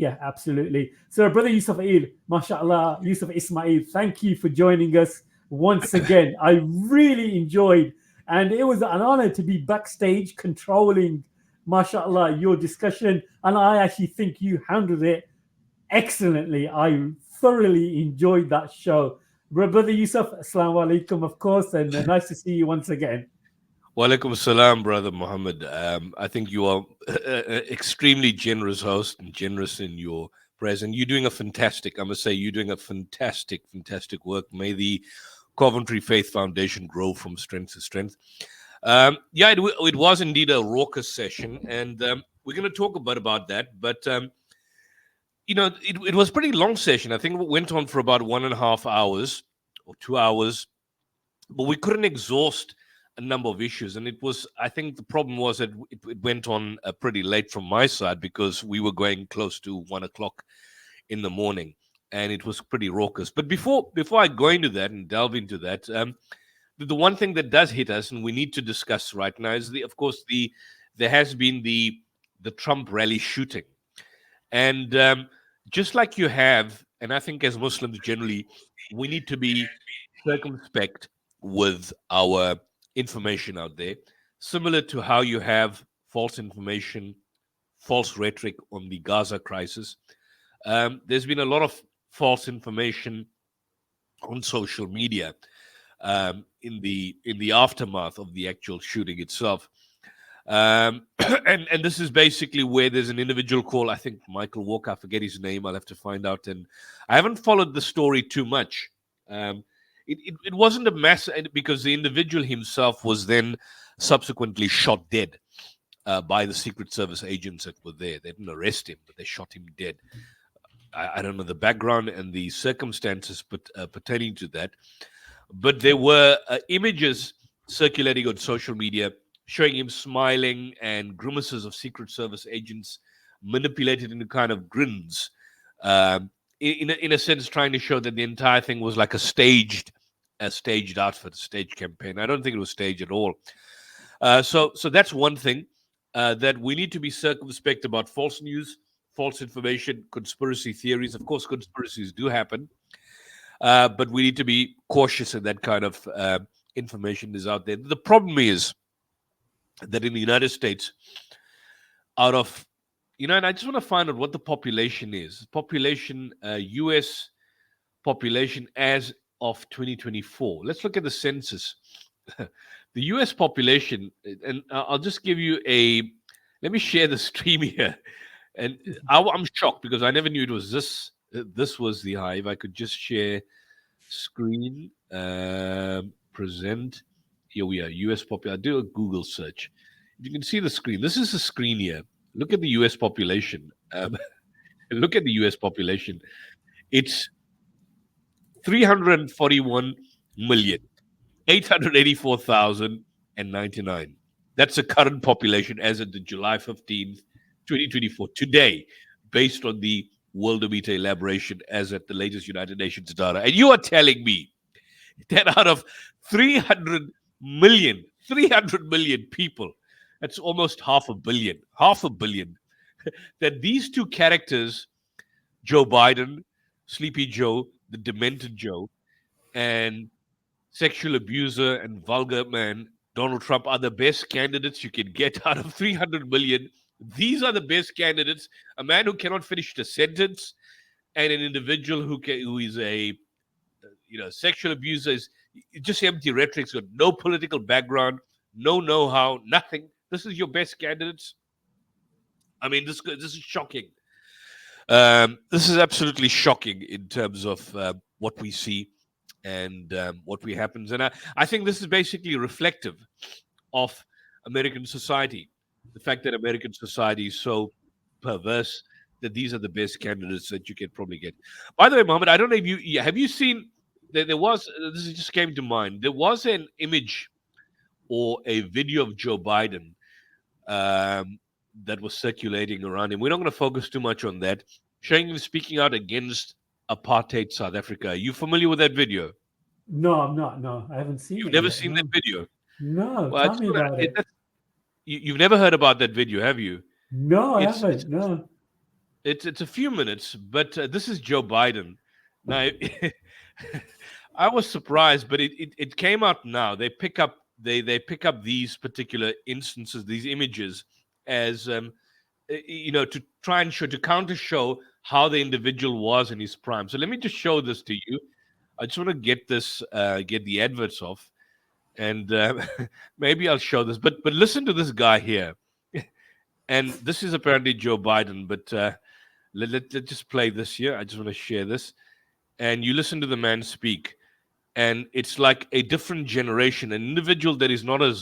Yeah, absolutely. So, Brother Yusuf mashallah, Yusuf Ismail, thank you for joining us once again. I really enjoyed, and it was an honor to be backstage controlling, mashallah, your discussion. And I actually think you handled it excellently. I thoroughly enjoyed that show. Brother Yusuf, Assalamu alaikum, of course, and nice to see you once again. Walaikum salam, brother Muhammad. I think you are an extremely generous host and generous in your prayers, and you're doing a fantastic. I must say, you're doing a fantastic, fantastic work. May the Coventry Faith Foundation grow from strength to strength. Yeah, it was indeed a raucous session, and we're going to talk about that. But it was a pretty long session. I think it went on for about 1.5 hours or 2 hours, but we couldn't exhaust a number of issues. And I think the problem was that it went on pretty late from my side because we were going close to 1 o'clock in the morning, and it was pretty raucous. But before I go into that and delve into that, the one thing that does hit us and we need to discuss right now is there has been the Trump rally shooting. And just like you have, and I think as Muslims generally, we need to be circumspect with our information out there, similar to how you have false information, false rhetoric on the Gaza crisis. There's been a lot of false information on social media in the aftermath of the actual shooting itself. And this is basically where there's an individual called, I think, Michael Walker. I forget his name. I'll have to find out. And I haven't followed the story too much. It wasn't a mass because the individual himself was then subsequently shot dead by the Secret Service agents that were there. They didn't arrest him, but they shot him dead. I don't know the background and the circumstances pertaining to that. But there were images circulating on social media showing him smiling and grimaces of Secret Service agents manipulated into kind of grins. In a sense, trying to show that the entire thing was like a staged outfit, a staged campaign. I don't think it was staged at all. So that's one thing that we need to be circumspect about: false news, false information, conspiracy theories. Of course, conspiracies do happen, but we need to be cautious that that kind of information is out there. The problem is that in the United States, out of and I just want to find out what the population is. Population, U.S. population as of 2024. Let's look at the census. The U.S. population, and I'll just give you let me share the stream here. And I'm shocked because I never knew it was this. This was the high. If I could just share screen, present. Here we are, U.S. population. I do a Google search. You can see the screen. This is the screen here. Look at the U.S. population. Look at the U.S. population. It's 341,884,099. That's the current population as of the July 15th, 2024. Today, based on the Worldometer elaboration as at the latest United Nations data. And you are telling me that out of 300 million people, that's almost half a billion, that these two characters, Joe Biden, Sleepy Joe, the demented Joe, and sexual abuser and vulgar man, Donald Trump, are the best candidates you can get out of 300 million. These are the best candidates. A man who cannot finish the sentence, and an individual who is a sexual abuser, is just empty rhetoric. Got no political background, no know-how, nothing. This is your best candidates. I mean, this is shocking. This is absolutely shocking in terms of what we see and what happens. And I think this is basically reflective of American society. The fact that American society is so perverse that these are the best candidates that you can probably get. By the way, Mohammed, I don't know if you seen, there was, this just came to mind, there was an image or a video of Joe Biden that was circulating around him. We're not going to focus too much on that. Showing him speaking out against apartheid South Africa. Are you familiar with that video? No, I'm not. No, I haven't seen it. You've never yet, seen no. that video? No, Well, tell me about it. You've never heard about that video, have you? No, I It's haven't. No. It's a few minutes, but this is Joe Biden. Now, I was surprised, but it came out now. They pick up these particular instances, these images, as to try and to counter show how the individual was in his prime. So let me just show this to you. I just want to get get the adverts off, and maybe I'll show this. But listen to this guy here, and this is apparently Joe Biden. But let's just play this here. I just want to share this, and you listen to the man speak, and it's like a different generation, an individual that is not as